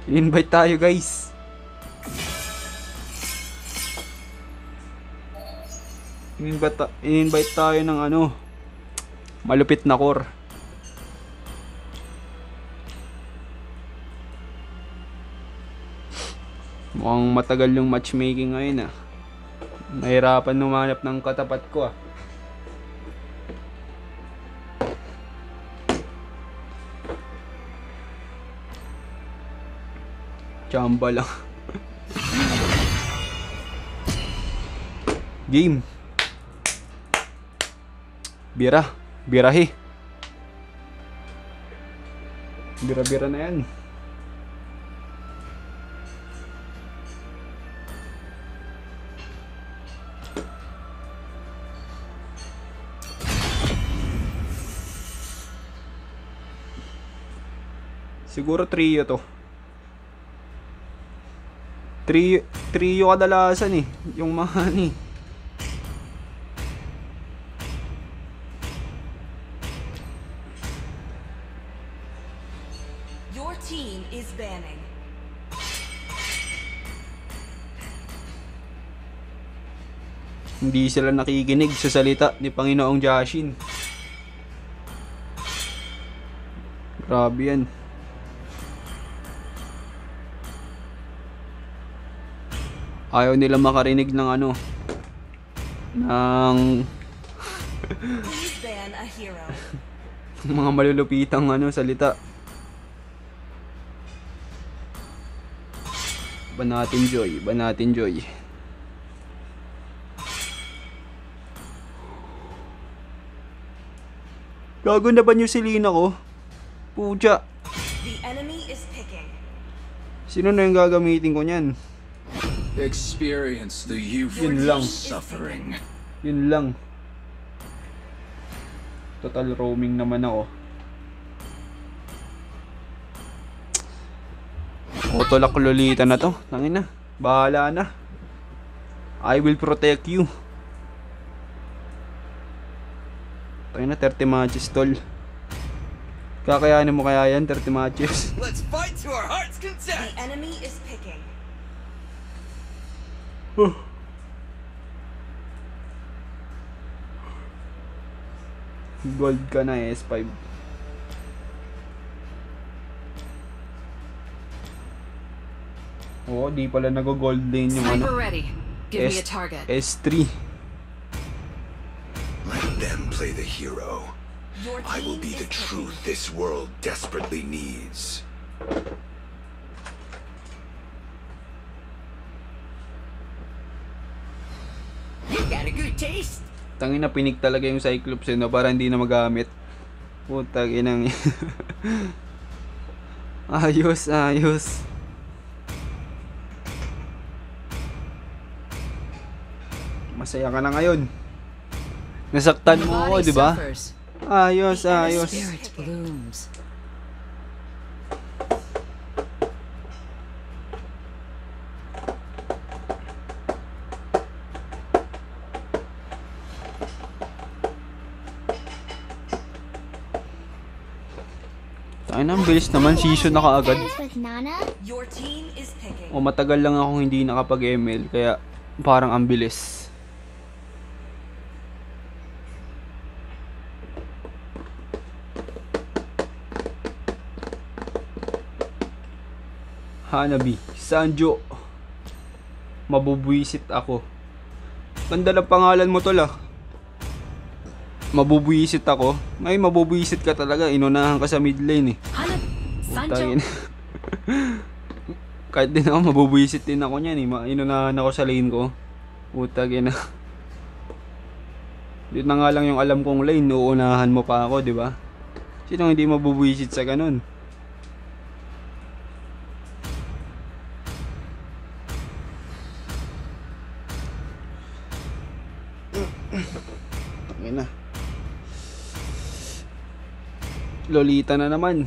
I-invite tayo guys. I-invite tayo ng ano, malupit na core. Mukhang matagal yung matchmaking ngayon ah. Nahirapan numanap ng katapat ko ah. Chamba lang. Game. Birahe. Bira na yan. Siguro trio to. Trio kadalasan eh. Yung mga ni. Your team is banning. Hindi sila nakikinig sa salita ni Panginoong Jashin. Grabe yan. Ayaw nila makarinig ng ano, ng Please ban a hero. mga malulupitang ano, salita. Banatin Joy. Gago na ba yung Selena ko? Pucha. The enemy is picking. Sino na yung gagamitin ko niyan? Experience the Yun lang. suffering. Yun lang. Total roaming naman ako. Otolak Lolita na to. Tangina. Bahala na. I will protect you. Tangina, 30 matches tol. Kakayanin mo kaya yan, 30 matches? Let's fight to our heart's content. The enemy is picking. Gold ka na S5. Oo, di pala nag-gold lane yung ano. Sniper ready. Give me a target. S3. Let them play the hero. Your I will team be the is truth picking. this world desperately needs. You got a good taste. Tangin na pinik talaga yung Cyclops no, para hindi na magamit. Putang inang. Ayos. Masaya ka na ngayon. Nasaktan mo ako, di ba? Ayos. Spirit blooms. Ay, ang bilis naman, season na kaagad. Your team is picking. O matagal lang akong hindi nakapag-ML, kaya parang ang bilis. Hanabi, Sanjo. Mabubwisit ako. Ganda ng pangalan mo tol ah. Mabubwisit ako. Ay, mabubwisit ka talaga. Inunahan ka sa mid lane eh. Sancho. Kahit din ako, mabubwisit din ako niyan eh. Inunahan ako sa lane ko. Utagin na. Yun na nga lang yung alam kong lane. Uunahan mo pa ako, di ba? Sino hindi mabubwisit sa ganun? Tangina. Lolita na naman.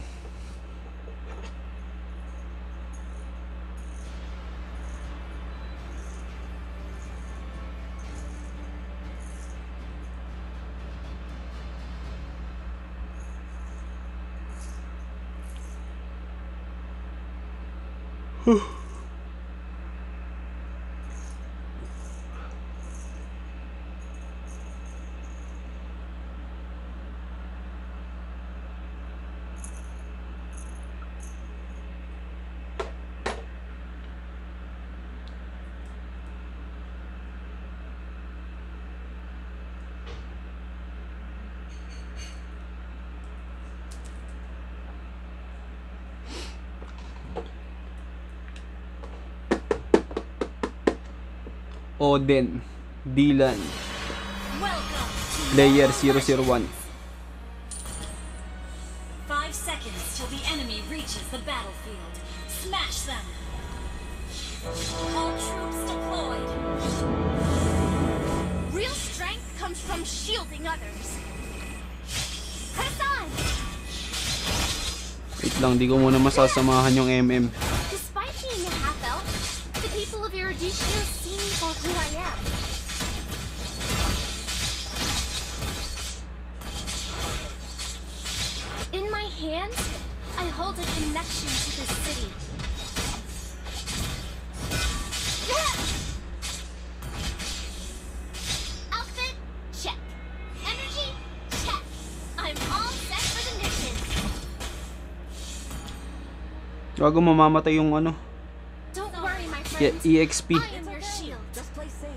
Oden, Dylan, Welcome to Player Marvel 001. 5 seconds till the enemy reaches the battlefield. Smash them! All troops deployed. Real strength comes from shielding others. Press on! Wait lang, di ko muna masasamahan yung MM. Despite being a half-elf, the people of Eruditia see me for who I am. In my hands, I hold a connection to the city. Outfit, check. Energy, check. I'm all set for the mission. Gago, mamamatay yung ano, Don't worry, my friends. EXP. I am your shield. Just play safe.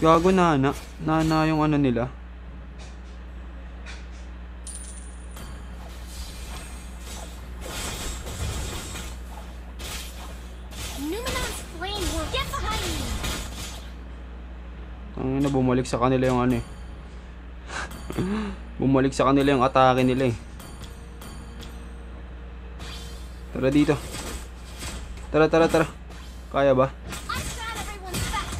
Gago, nana yung ano nila. Numenon's flame will get behind me. Ang na, bumalik sa kanila yung ano eh. Bumalik sa kanila yung atake nila eh. Tara dito. Tara. Kaya ba? I'm glad everyone's back.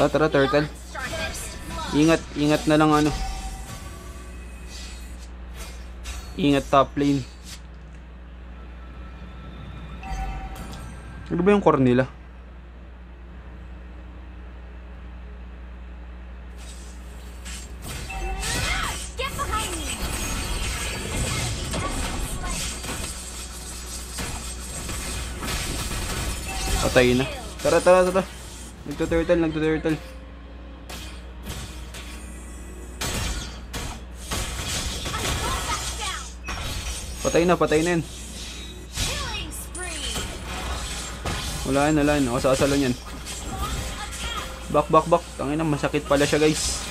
Tara, turtle. Ingat na lang ano. Ingat top lane. Ano ba yung core nila? Get behind me. Patay na. Tara. Nagto-turtle. Patay na yan. Killing spree! Wala yan. Ako sa salon yan. Back. Tangina, masakit pala siya, guys.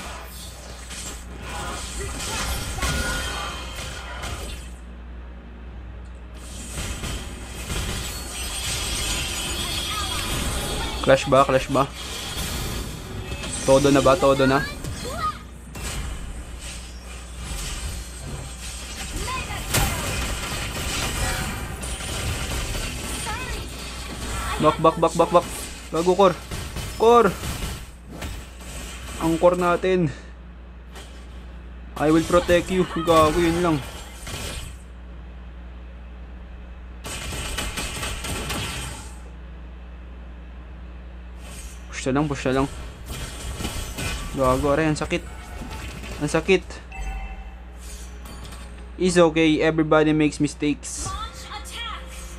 Clash ba? Todo na ba? Back. Gago, core. Ang core natin. I will protect you. Gago, yun lang. Push na lang. Gago, aray, ang sakit. It's okay, everybody makes mistakes. Launch attacks!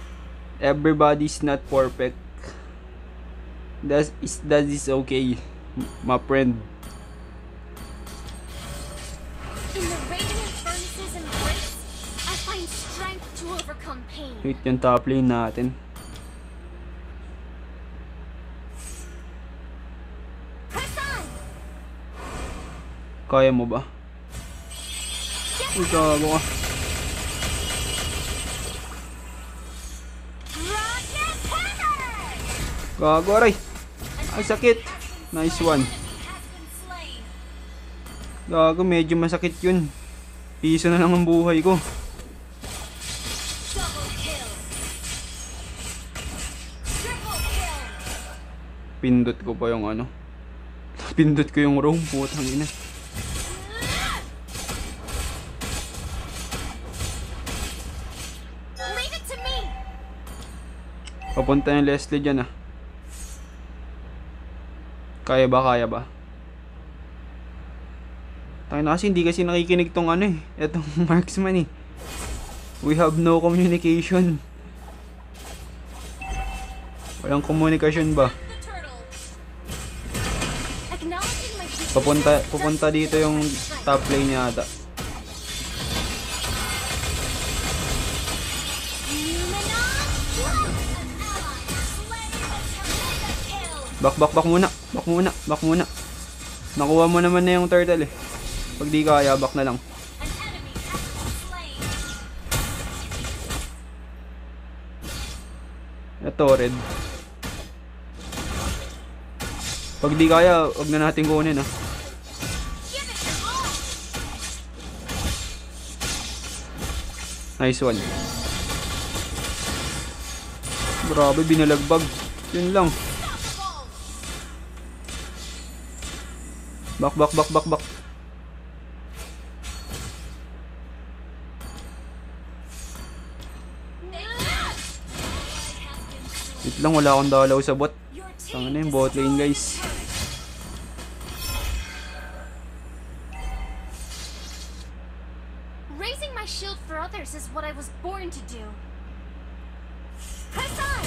Everybody's not perfect. That is okay, my friend. In the radiant furnaces and bricks, I find strength to overcome pain. Wait, yung top lane natin. Press on. Kaya mo ba? Uy, gago ka. Rocket hammer. Gago, aray. Ay, sakit. Nice one. Has been slain. Gago, medyo masakit yun. Piso na lang ang buhay ko. Double kill. Triple kill. Pindot ko pa yung ano. Pindot ko yung roam. Putang ina. Leave it to me. Papunta yung Leslie dyan ah. Kaya ba, kaya ba? Tayo na kasi, hindi kasi nakikinig tong ano eh. Itong marksman eh. We have no communication. Walang komunikasyon ba? Acknowledging my Pupunta dito yung top lane niya ata. Back muna. Back muna. Nakuha mo naman na yung turtle eh. Pag di kaya, back na lang. Ito, red. Pag di kaya, wag na natin kunin ah. Nice one. Grabe, binalagbag. Yun lang. Back. Wait lang, wala akong dalaw sa bot. Tanga na yung bot lane, guys. Raising my shield for others is what I was born to do. Press on!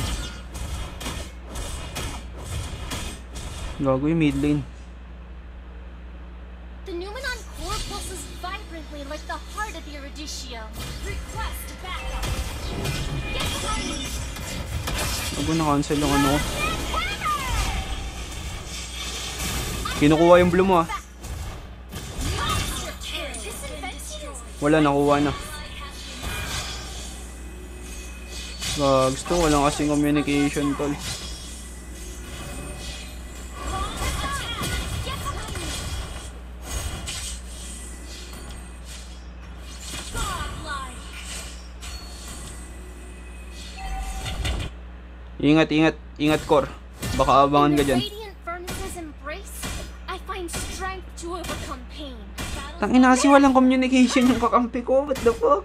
Gago yung mid lane. The Numenon core pulses vibrantly like the heart of the Eruditio. Request backup. Get behind me. Bago na-cancel yung ano ko. Kinukuha yung blue mo ah. Wala, nakuha na. Gusto, walang kasing communication tol. Ingat core. Baka abangan ka dyan. Tangina kasi walang communication yung kakampi ko. What the fuck?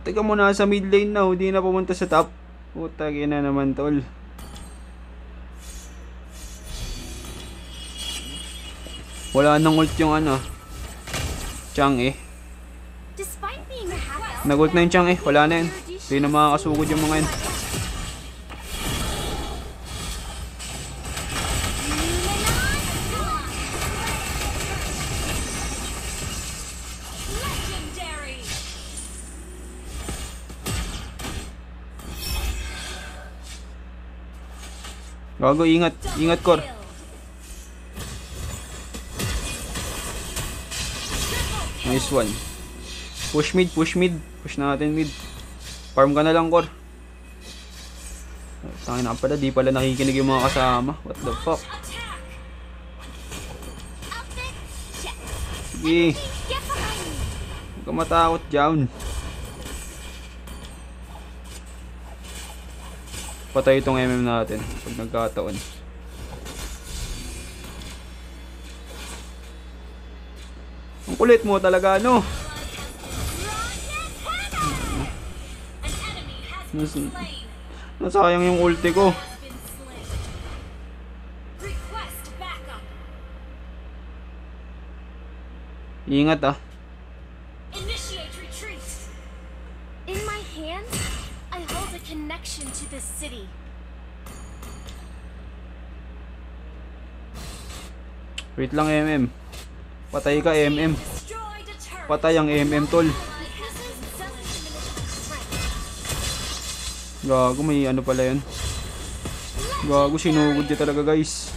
Teka mo, nasa mid lane na. Hindi na pumunta sa top. Puta, na naman tol. Wala nang ult yung ano. Chang eh. Nag-ult na yung Chang eh. Wala na yun. Hindi na makakasugod yung mga yun. Gago, ingat. Ingat, core. Nice one. Push mid. Push natin mid. Farm ka na lang, core. Tangin na pala, di pala nakikinig yung mga kasama. What the fuck? Sige. Huwag ka matakot dyan. Patay itong MM natin pag nagkataon. Ang kulit mo talaga, no? Nasayang yung ulti ko. Ingat ah. In my hands, I hold a connection to this city. Wait lang, MM. Patay ka, MM. Patay ang MM, tol. Gago, may ano pala yun. Gago, sinugod niya talaga, guys.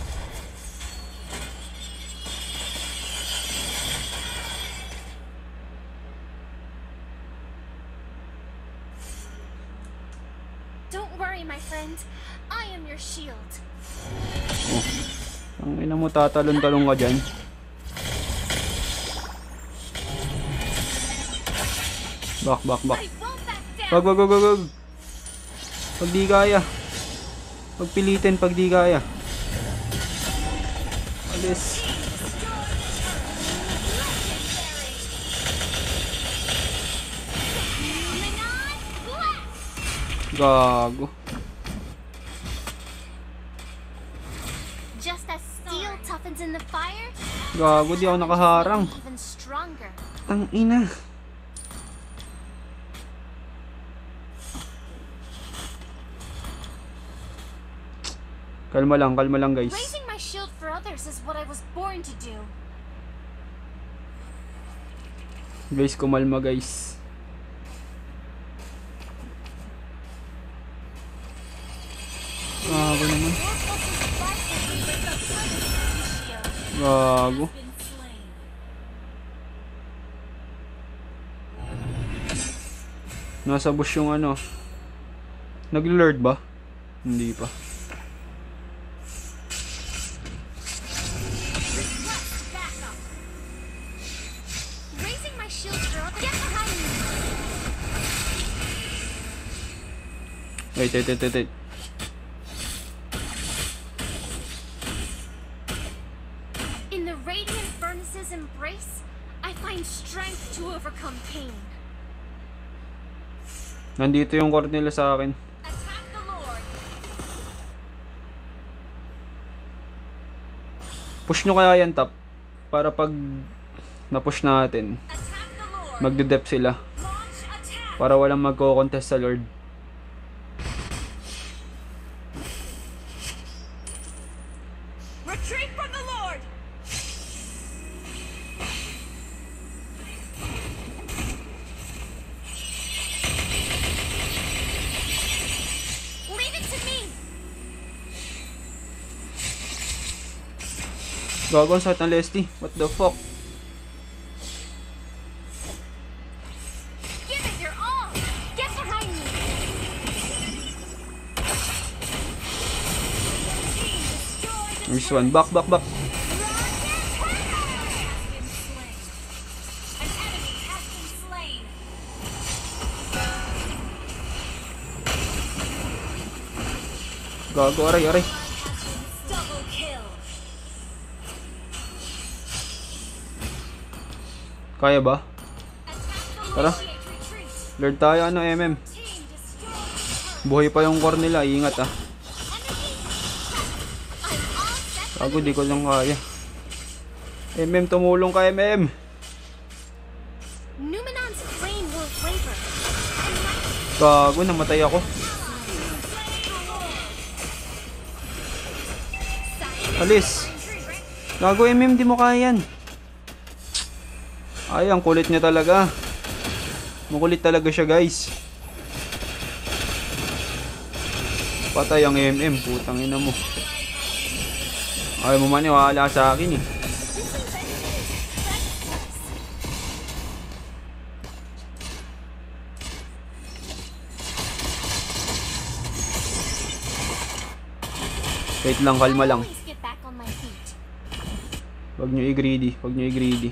Don't worry, my friend. I am your shield. Oh. Ang ina mo, tatalon-talon ka dyan. Back. Wag. Pag di kaya. Pagpilitin pag di kaya. Alis. Gago. toughens in the fire, Gago, di ako nakaharang. even stronger. Tang ina. Kalma lang guys. Raising my shield for others is what I was born to do. Guys, kumalma guys. Gago naman. Your pulses vibrantly like the heart of the Eridishio. Gago. Been slain. Nasa bush yung ano. Nag-lord ba? Hindi pa. Request backup. Raising my shield for others. Get behind me. Wait. In the radiant furnace's embrace, I find strength to overcome pain. Nandito yung core nila sa akin. Attack the Lord. Push nyo kaya yan top. Para pag na-push natin, Attack the Lord. magde-dep sila. Launch attack. Para walang magko-contest sa Lord. Retreat from the Lord! Leave it to me. Gago, ang sakit ng Leslie. What the fuck? Give it your all. Get behind me. Nice one. Back. Been slain. An enemy has been slain. Gago, aray. Has been double kill. Kaya ba? Attack the Tara. Lord. Initiate retreat. Lord tayo, ano, MM. Team destroyed. Buhay pa yung core nila. Ingat ah. I'm all set. Gago, di ko lang kaya. MM, tumulong ka, MM. Numenon's flame will waver. Gago, namatay ako. Alis. Gago, MM, di mo kaya yan. Ay, ang kulit niya talaga. Makulit talaga siya, guys. Patay ang MM, putang ina mo. Ay mo maniwala sa akin eh. Wait lang, kalma lang. Always get back on my feet. Huwag nyo i-greedy,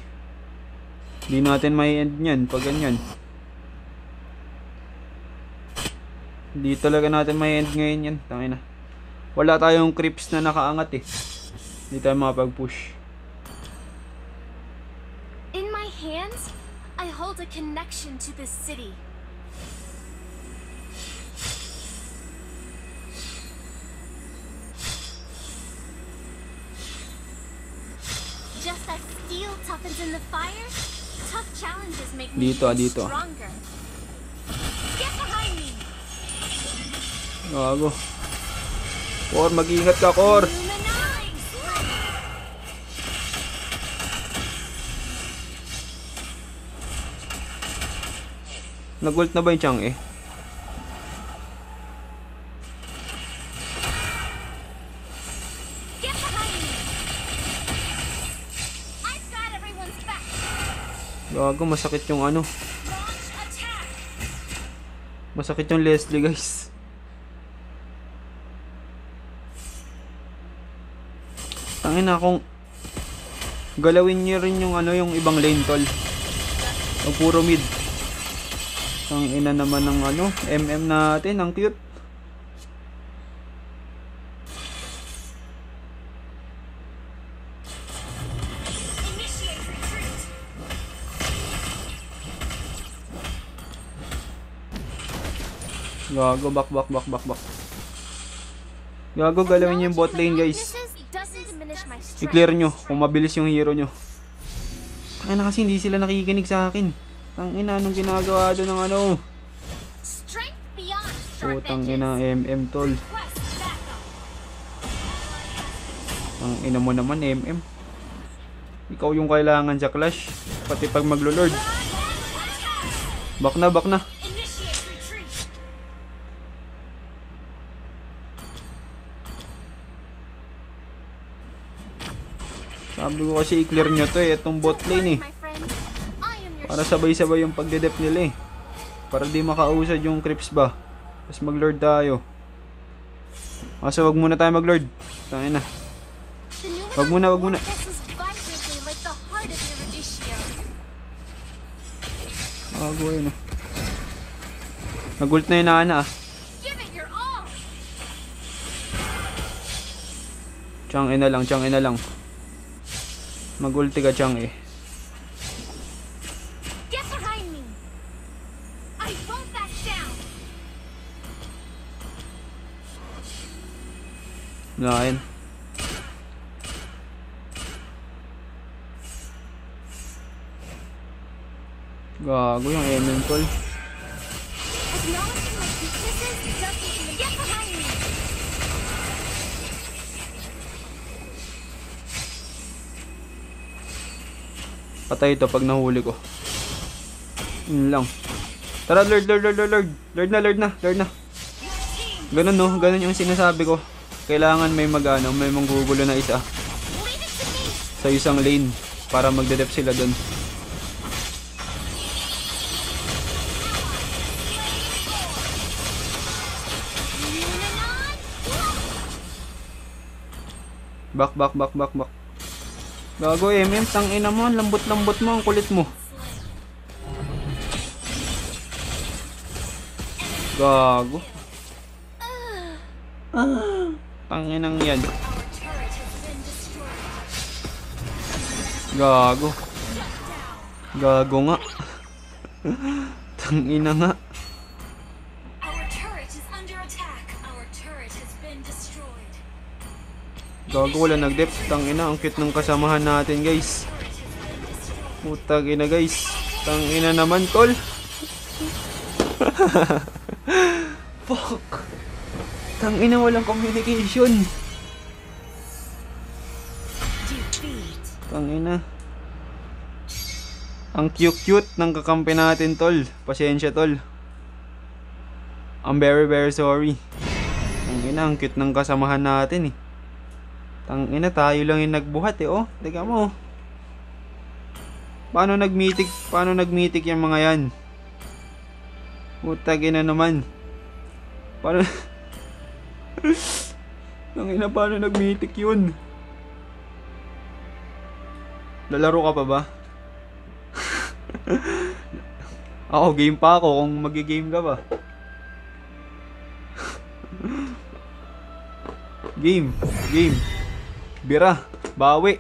Hindi natin may end nyan pag ganyan. Hindi talaga natin may end ngayon yan. Tangina. Wala tayong creeps na nakaangat eh. Hindi tayo makapag-push. In my hands, I hold a connection to this city. Just as steel toughens in the fire, tough challenges make me Dito, even dito. stronger. Get behind me! Gago. Kor, mag-ingat ka, Kor. Luminine! Nag-ult na ba yung Chang eh? Get behind me! I've got everyone's back! Gago, masakit yung ano. Launch attack! Masakit yung Leslie, guys. Tangina, kung galawin niyo rin yung ano, yung ibang lane tol. Ang puro mid. Tangina naman ng ano, MM natin, ang cute. Initiate retreat. Gago, back. Gago, galawin niyo yung bot lane, guys. Weaknesses, doesn't diminish my strength. I-clear nyo kung mabilis yung hero nyo. Tangina kasi hindi sila nakikinig sa akin. Tangina, anong ginagawa doon ng ano? Strength beyond sharp Putang edges. ina, MM tol. Request backup. Ang ina mo naman, MM. Ikaw yung kailangan sa Clash. Pati pag maglo-lord. Back na, back na. Initiate retreat. Sabi ko kasi i-clear nyo to eh. Itong bot lane eh. My friend, I am your Para sabay-sabay yung pagdedep nila eh. Para di makausad yung creeps ba. Tapos mag-lord tayo. Kaso wag muna tayo mag-lord. Tangin na. The new Wag muna, wag muna. pulses vibrantly like the heart of Eurydice. Bago yun ah. Nag-ult na yun na Ana ah. Give it your all. Chang ina lang, chang ina lang. Mag-ulti ka chang eh. Get behind me. I won't back down. Nakain. Gago yung MM tol. Acknowledging my weaknesses doesn't even get behind me. Patay ito pag nahuli ko. Yun lang. Tara, lord, lord, lord, lord, lord. Lord na, lord na, lord na. Ganun no, ganun yung sinasabi ko. Kailangan may magano, may manggugulo na isa Leave it to me. sa isang lane para magdedep sila doon. Back, back, back, back, back. Gago, MM, tang ina mo, ang lambot-lambot mo, ang kulit mo. Gago. Tanginang yan. Our turret has been destroyed. Gago. Gago nga. Tangina nga. Our turret is under attack. Our turret has been destroyed. Gago, wala nag-dep. Tangina, ang cute ng kasamahan natin, guys. Turret has been destroyed. Putang ina, guys. Tangina naman, tol. Fuck. Tangina, walang communication. Defeat. Tangina. Ang cute-cute ng kakampi natin, tol. Pasensya, tol. I'm very, very sorry. Tangina, ang cute ng kasamahan natin, eh. Tangina, tayo lang yung nagbuhat, eh, oh. Teka mo. Paano nagmitik yung mga yan? Putang ina naman. Paano... Tangina, paano nagmitik yun? Lalaro ka pa ba? Ako, game pa ako kung magi-game ka ba. Game. Bira. Bawi.